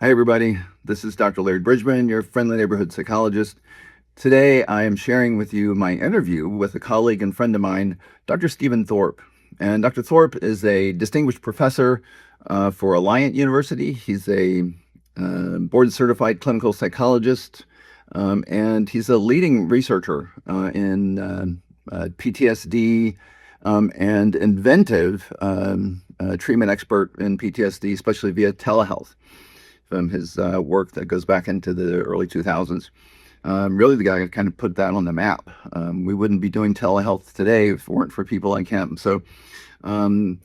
Hi, everybody. This is Dr. Laird Bridgman, your friendly neighborhood psychologist. Today, I am sharing with you my interview with a colleague and friend of mine, Dr. Stephen Thorp. And Dr. Thorp is a distinguished professor for Alliant University. He's a board certified clinical psychologist, and he's a leading researcher in PTSD and inventive treatment expert in PTSD, especially via telehealth from his work that goes back into the early 2000s. Really, the guy that kind of put that on the map. We wouldn't be doing telehealth today if it weren't for people like him. So I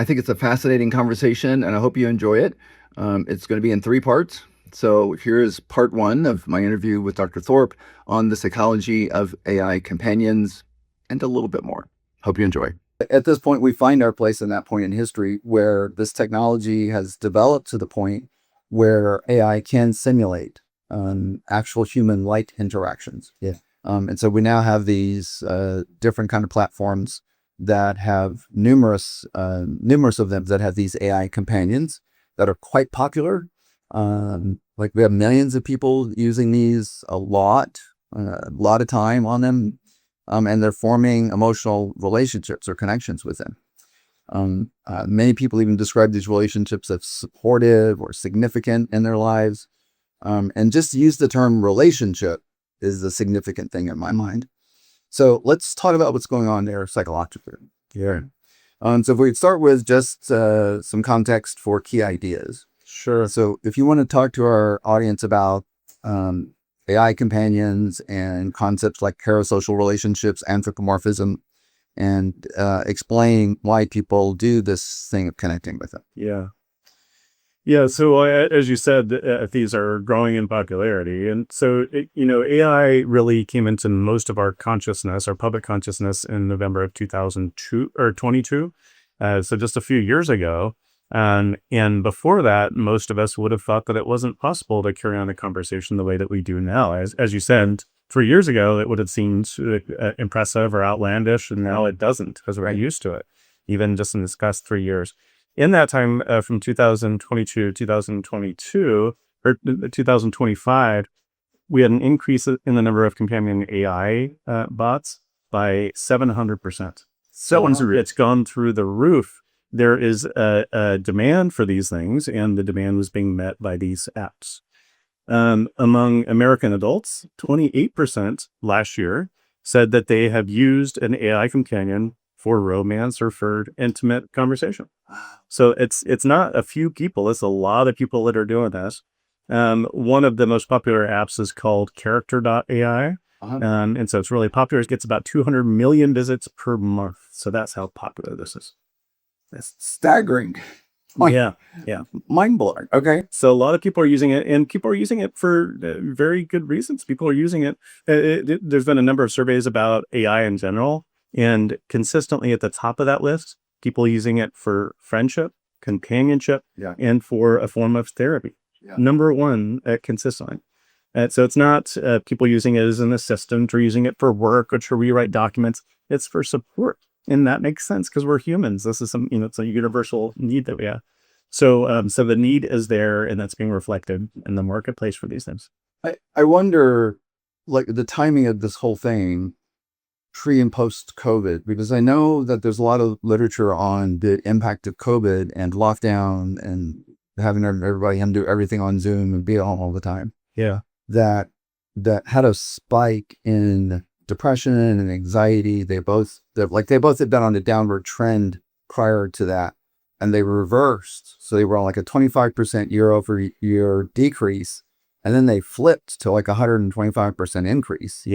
think it's a fascinating conversation, and I hope you enjoy it. It's going to be in 3 parts. So here is part 1 of my interview with Dr. Thorp on the psychology of AI companions and a little bit more. Hope you enjoy. At this point, we find our place in that point in history where this technology has developed to the point where AI can simulate actual human-like interactions. Yeah. And so we now have these different kind of platforms that have numerous of them that have these AI companions that are quite popular. Like we have millions of people using these a lot of time on them, and they're forming emotional relationships or connections with them. Many people even describe these relationships as supportive or significant in their lives. And just to use the term relationship is a significant thing in my mind. So let's talk about what's going on there psychologically. Yeah. So if we start with just some context for key ideas. Sure. So if you want to talk to our audience about AI companions and concepts like parasocial relationships, anthropomorphism, and explain why people do this thing of connecting with them. Yeah. Yeah. So as you said, these are growing in popularity. And so, AI really came into most of our consciousness, our public consciousness in November of 2002 or 22. So just a few years ago. And before that, most of us would have thought that it wasn't possible to carry on a conversation the way that we do now. As you said, 3 years ago, it would have seemed impressive or outlandish, and now it doesn't because we're used to it, even just in this past 3 years. In that time, from 2022, 2022, or 2025, we had an increase in the number of companion AI bots by 700%. So it's gone through the roof. There is a demand for these things, and the demand was being met by these apps. Among American adults, 28% last year said that they have used an AI companion for romance or for intimate conversation. So it's not a few people, it's a lot of people that are doing this. One of the most popular apps is called character.ai. And so it's really popular. It gets about 200 million visits per month. So that's how popular this is. That's staggering. Yeah. Mind blowing. Okay. So a lot of people are using it, and people are using it for very good reasons. People are using it. There's been a number of surveys about AI in general, and consistently at the top of that list, people using it for friendship, companionship, and for a form of therapy. Yeah. Number one, consistently. So it's not people using it as an assistant or using it for work or to rewrite documents. It's for support. And that makes sense because we're humans. This is it's a universal need that we have. So, so the need is there, and that's being reflected in the marketplace for these things. I wonder, like, the timing of this whole thing, pre and post COVID, because I know that there's a lot of literature on the impact of COVID and lockdown and having everybody do everything on Zoom and be on all the time. Yeah. That had a spike in depression and anxiety. They both had been on a downward trend prior to that, and they reversed. So they were on like a 25% year-over-year decrease, and then they flipped to like 125% increase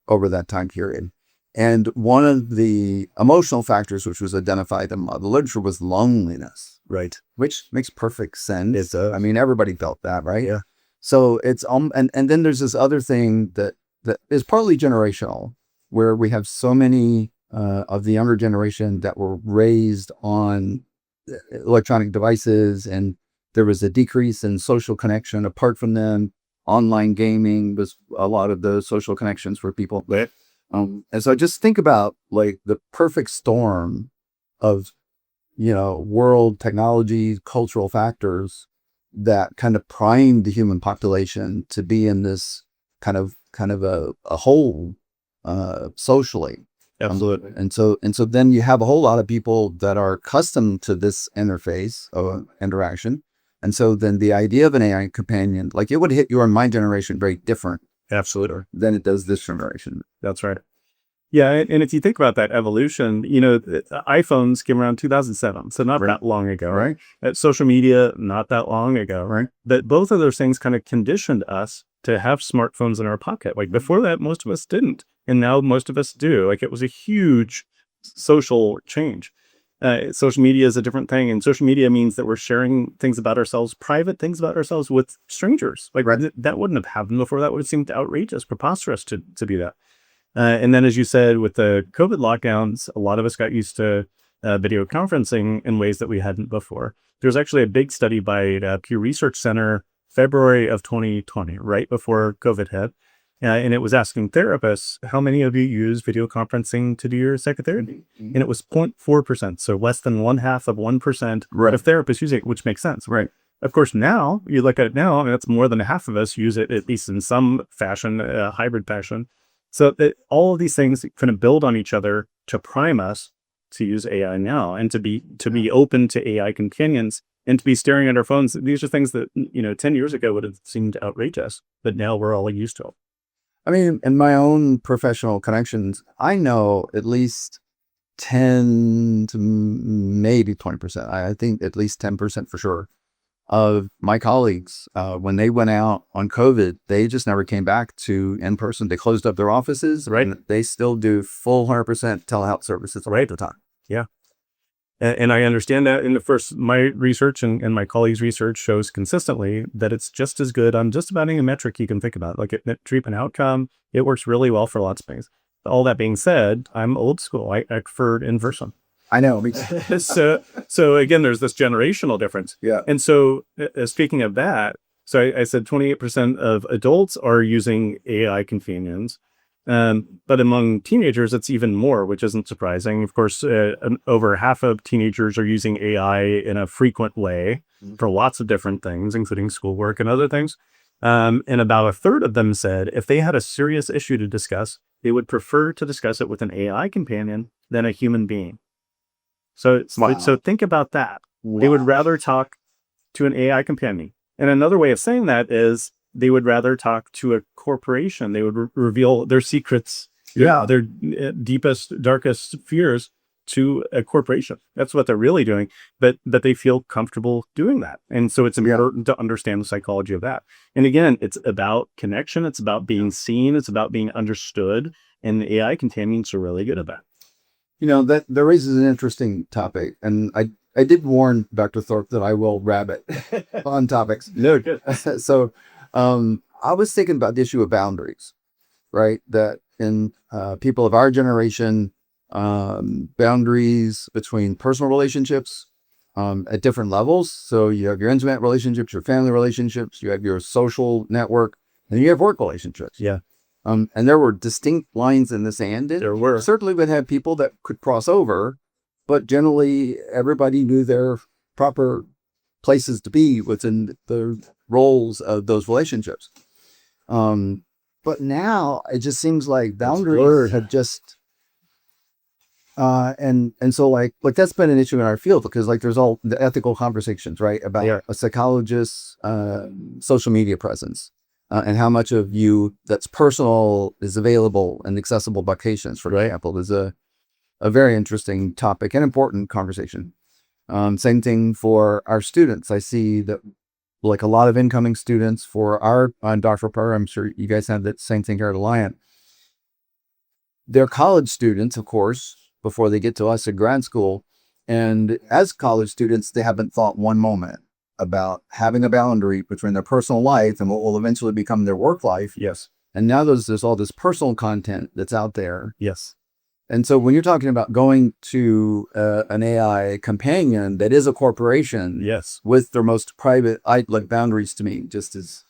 over that time period. And one of the emotional factors which was identified in the literature was loneliness. Right. Which makes perfect sense. It does. I mean, everybody felt that, right? Yeah. So it's and then there's this other thing that is partly generational, where we have so many of the younger generation that were raised on electronic devices, and there was a decrease in social connection apart from them. Online gaming was a lot of those social connections for people. Right. And so I just think about like the perfect storm of, world technology, cultural factors that kind of primed the human population to be in this kind of a hole socially. Absolutely. And so then you have a whole lot of people that are accustomed to this interface or interaction. And so then the idea of an AI companion, like it would hit your and my generation very different Absolutely. than it does this generation. That's right. Yeah, and if you think about that evolution, the iPhones came around 2007, so not that long ago, right? Social media, not that long ago, Right. But both of those things kind of conditioned us to have smartphones in our pocket. Like before that, most of us didn't, and now most of us do. Like it was a huge social change. Social media is a different thing, and social media means that we're sharing things about ourselves, private things about ourselves, with strangers. Like that wouldn't have happened before. That would have seemed outrageous, preposterous to be that. And then, as you said, with the COVID lockdowns, a lot of us got used to video conferencing in ways that we hadn't before. There's actually a big study by Pew Research Center, February of 2020, right before COVID hit. And it was asking therapists, how many of you use video conferencing to do your psychotherapy? And it was 0.4%. So less than 1/2 of 1% of therapists use it, which makes sense. Right. Of course, now you look at it now, and that's more than half of us use it, at least in some fashion, hybrid fashion. So that all of these things kind of build on each other to prime us to use AI now, and to be open to AI companions, and to be staring at our phones. These are things that 10 years ago would have seemed outrageous, but now we're all used to it. I mean, in my own professional connections, I know at least 10 to maybe 20%. I think at least 10% for sure of my colleagues, when they went out on COVID, they just never came back to in person. They closed up their offices, and they still do full 100% telehealth services all the time. Yeah. And I understand that my research and my colleagues' research shows consistently that it's just as good on just about any metric you can think about. Like treatment outcome, it works really well for lots of things. All that being said, I'm old school. I prefer in person. I know. So again, there's this generational difference. Yeah. And so speaking of that, so I said 28% of adults are using AI companions. But among teenagers, it's even more, which isn't surprising. Of course, over half of teenagers are using AI in a frequent way for lots of different things, including schoolwork and other things. And about a third of them said if they had a serious issue to discuss, they would prefer to discuss it with an AI companion than a human being. So think about that. Wow. They would rather talk to an AI companion. And another way of saying that is they would rather talk to a corporation. They would reveal their secrets, their deepest, darkest fears to a corporation. That's what they're really doing, but they feel comfortable doing that. And so it's important to understand the psychology of that. And again, it's about connection. It's about being seen. It's about being understood. And the AI companions are really good at that. That raises an interesting topic. And I did warn Dr. Thorp that I will rabbit on topics. No, good. So I was thinking about the issue of boundaries, right? That in people of our generation, boundaries between personal relationships at different levels. So you have your intimate relationships, your family relationships, you have your social network, and you have work relationships. Yeah. And there were distinct lines in the sand. There were. Certainly would have people that could cross over, but generally everybody knew their proper places to be within the roles of those relationships. But now it just seems like boundaries have just, and so like that's been an issue in our field because like there's all the ethical conversations, right? About a psychologist's social media presence. And how much of you that's personal is available and accessible by patients, for example, is a very interesting topic and important conversation. Same thing for our students. I see that like a lot of incoming students for our doctoral program, I'm sure you guys have that same thing here at Alliant. They're college students, of course, before they get to us at grad school. And as college students, they haven't thought one moment about having a boundary between their personal life and what will eventually become their work life. Yes. And now there's all this personal content that's out there. Yes. And so when you're talking about going to an AI companion that is a corporation, with their most private like boundaries, to me, just as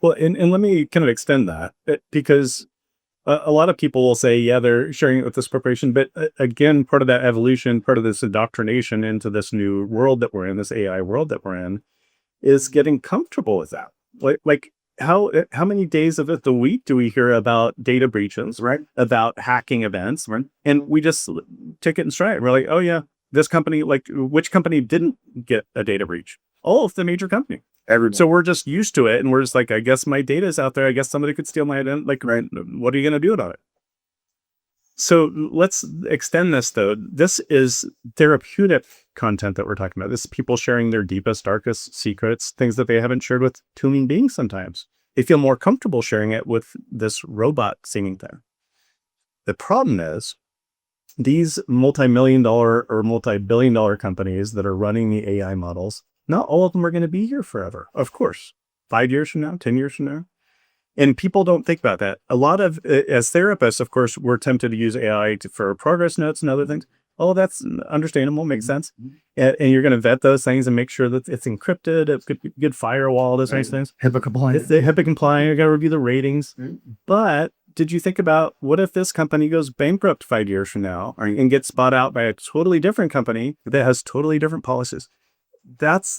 well. And let me kind of extend that because a lot of people will say, they're sharing it with this corporation, but again, part of that evolution, part of this indoctrination into this new world that we're in, this AI world that we're in, is getting comfortable with that. Like how many days of the week do we hear about data breaches, Right. about hacking events, right? And we just take it in stride. We're like, oh yeah, this company, like which company didn't get a data breach? All of the major company. So we're just used to it, and we're just like, I guess my data is out there. I guess somebody could steal my identity. Like, Right. what are you going to do about it? So let's extend this, though. This is therapeutic content that we're talking about. This is people sharing their deepest, darkest secrets, things that they haven't shared with human beings sometimes. They feel more comfortable sharing it with this robot seeming thing. The problem is these multi-million-dollar or multi-billion-dollar companies that are running the AI models, not all of them are going to be here forever, of course. 5 years from now, 10 years from now. And people don't think about that. A lot of, as therapists, of course, we're tempted to use AI for progress notes and other things. Oh, that's understandable, makes sense. And you're going to vet those things and make sure that it's encrypted, it's good firewall, those kinds of things. HIPAA compliant. It's the HIPAA compliant, you got to review the ratings. But did you think about what if this company goes bankrupt 5 years from now and gets bought out by a totally different company that has totally different policies? That's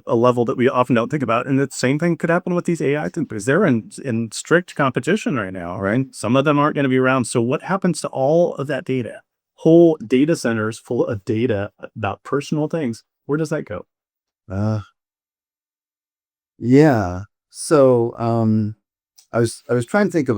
a level that we often don't think about. And the same thing could happen with these AI things because they're in strict competition right now, right? Some of them aren't going to be around. So what happens to all of that data? Whole data centers full of data about personal things. Where does that go? Yeah. So I was trying to think of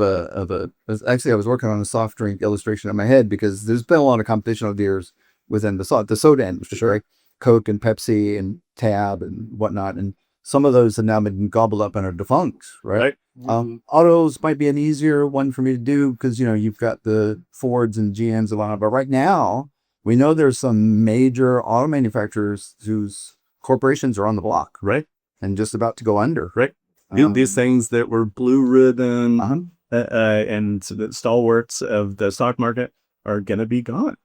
actually I was working on a soft drink illustration in my head because there's been a lot of competition over the years within the soda industry, right? Coke and Pepsi and Tab and whatnot. And some of those have now been gobbled up and are defunct, right? Autos might be an easier one for me to do because, you've got the Fords and GMs and whatnot. But right now, we know there's some major auto manufacturers whose corporations are on the block, right? And just about to go under. Right. These things that were blue ribbon and the stalwarts of the stock market are going to be gone.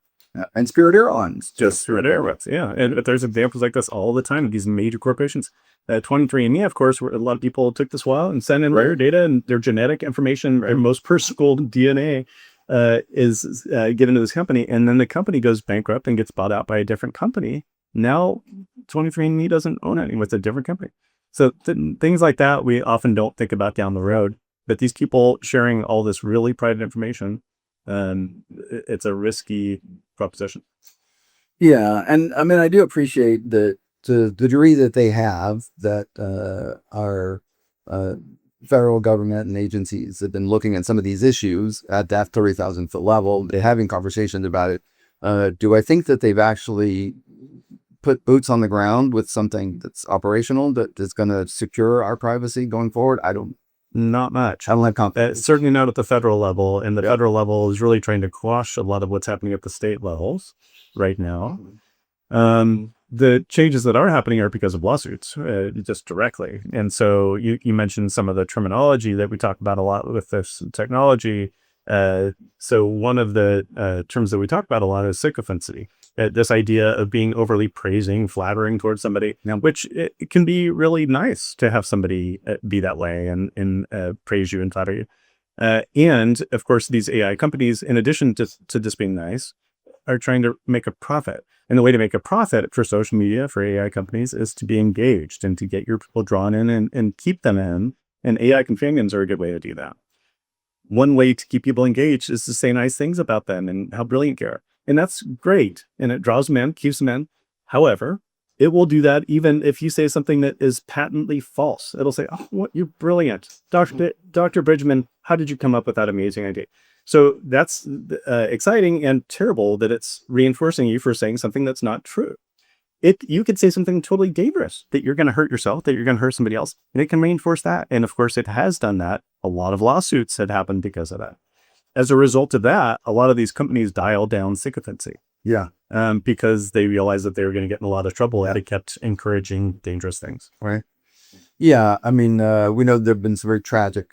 And Spirit Airlines. Just Spirit Airlines, yeah. And there's examples like this all the time of these major corporations. 23andMe, of course, where a lot of people took this while and sent in their data and their genetic information, their most personal DNA is given to this company. And then the company goes bankrupt and gets bought out by a different company. Now, 23andMe doesn't own anything with a different company. So things like that, we often don't think about down the road. But these people sharing all this really private information, it's a risky proposition. Yeah. And I mean, I do appreciate that to the degree that they have that our federal government and agencies have been looking at some of these issues at that 30,000 foot level. They're having conversations about it. Do I think that they've actually put boots on the ground with something that's operational that is going to secure our privacy going forward? Not much. I don't have confidence. Certainly not at the federal level. And the federal level is really trying to quash a lot of what's happening at the state levels right now. The changes that are happening are because of lawsuits, just directly. And so you mentioned some of the terminology that we talk about a lot with this technology. So one of the terms that we talk about a lot is sycophancy. This idea of being overly praising, flattering towards somebody, which it can be really nice to have somebody be that way and praise you and flatter you. And of course, these AI companies, in addition to just being nice, are trying to make a profit. And the way to make a profit for social media, for AI companies, is to be engaged and to get your people drawn in and keep them in. And AI companions are a good way to do that. One way to keep people engaged is to say nice things about them and how brilliant you are. And that's great. And it draws them in, keeps them in. However, it will do that even if you say something that is patently false. It'll say, oh, what, you're brilliant. Dr. Bridgman, how did you come up with that amazing idea? So that's exciting and terrible that it's reinforcing you for saying something that's not true. You could say something totally dangerous, that you're going to hurt yourself, that you're going to hurt somebody else, and it can reinforce that. And of course, it has done that. A lot of lawsuits had happened because of that. As a result of that, a lot of these companies dialed down sycophancy. Yeah. Because they realized that they were going to get in a lot of trouble if they kept encouraging dangerous things. Right. Yeah. I mean, we know there have been some very tragic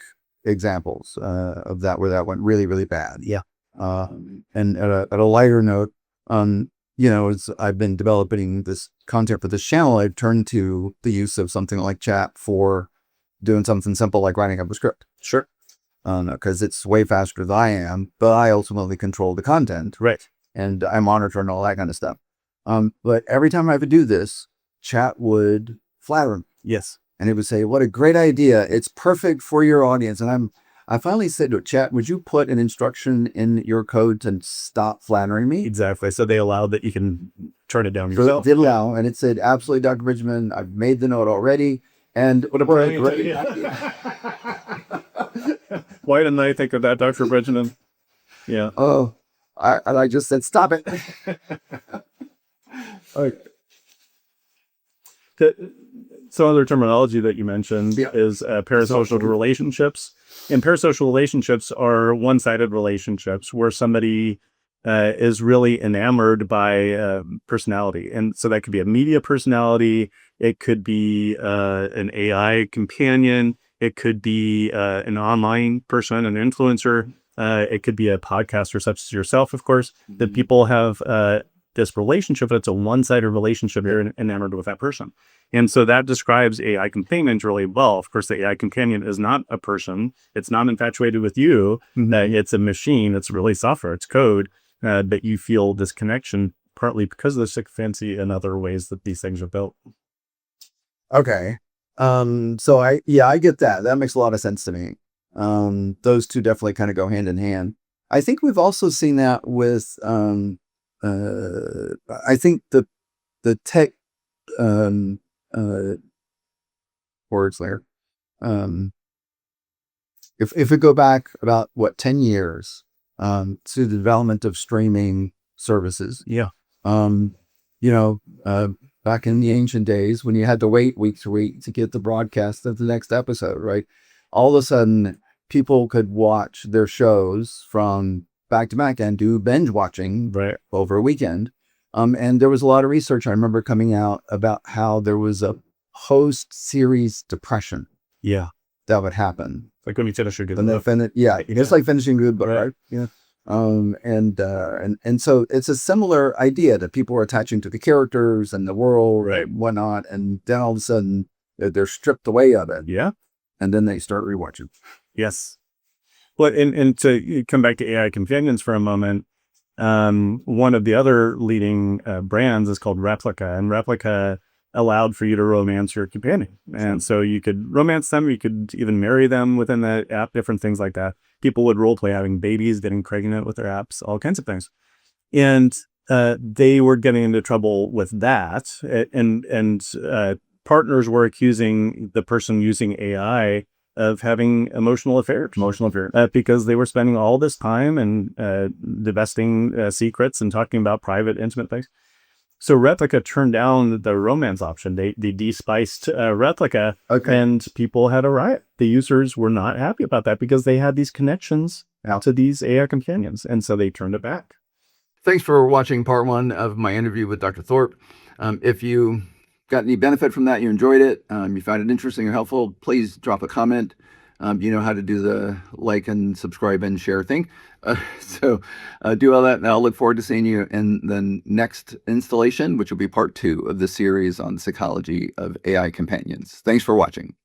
examples of that where that went really, really bad. Yeah. And at a lighter note, as I've been developing this content for this channel, I've turned to the use of something like chat for doing something simple like writing up a script. Sure. Because it's way faster than I am, but I ultimately control the content. Right. And I monitor and all that kind of stuff. But every time I would do this, chat would flatter me. Yes. and it would say, "What a great idea! It's perfect for your audience." And I finally said to it, "Chat, would you put an instruction in your code to stop flattering me?" Exactly. So they allowed that you can turn it down So it yourself. did allow, and it said, "Absolutely, Dr. Bridgman, I've made the note already." And What a great brilliant idea. Why didn't I think of that, Dr. Bridgman? Yeah. Oh, I just said, "Stop it." Okay. Some other terminology that you mentioned is parasocial relationships. And parasocial relationships are one-sided relationships where somebody is really enamored by personality. And so that could be a media personality. It could be an AI companion. It could be an online person, an influencer. It could be a podcaster such as yourself, of course, that people have this relationship. It's a one-sided relationship. You're enamored with that person. And so that describes AI companions really well. Of course, the AI companion is not a person. It's not infatuated with you. It's a machine. It's really software. It's code. But you feel this connection partly because of the sycophancy and other ways that these things are built. Okay. So I get that. That makes a lot of sense to me. Those two definitely kind of go hand in hand. I think we've also seen that with, I think the tech, words there. If we go back about 10 years, to the development of streaming services. Yeah. Back in the ancient days when you had to wait week to week to get the broadcast of the next episode, right? All of a sudden, people could watch their shows from back to back and do binge watching over a weekend. And there was a lot of research I remember coming out about how there was a post-series depression. Yeah. That would happen. Like when you finish a good book. It's like finishing a good book, right? Yeah. And so it's a similar idea that people are attaching to the characters and the world and whatnot, and then all of a sudden they're stripped away of it. Yeah. And then they start rewatching. Yes. Well, and to come back to AI companions for a moment, one of the other leading brands is called Replika, and Replika allowed for you to romance your companion. And so you could romance them, you could even marry them within the app, different things like that. People would role play having babies, getting pregnant with their apps, all kinds of things. And they were getting into trouble with that. And partners were accusing the person using AI of having emotional affairs, because they were spending all this time and divesting secrets and talking about private, intimate things. So Replika turned down the romance option. They despiced Replika, and people had a riot. The users were not happy about that because they had these connections to these AI companions, and so they turned it back. Thanks for watching part 1 of my interview with Dr. Thorp. If you got any benefit from that, you enjoyed it, you found it interesting or helpful, please drop a comment. You know how to do the like and subscribe and share thing. So do all that, and I'll look forward to seeing you in the next installation, which will be part 2 of the series on psychology of AI companions. Thanks for watching.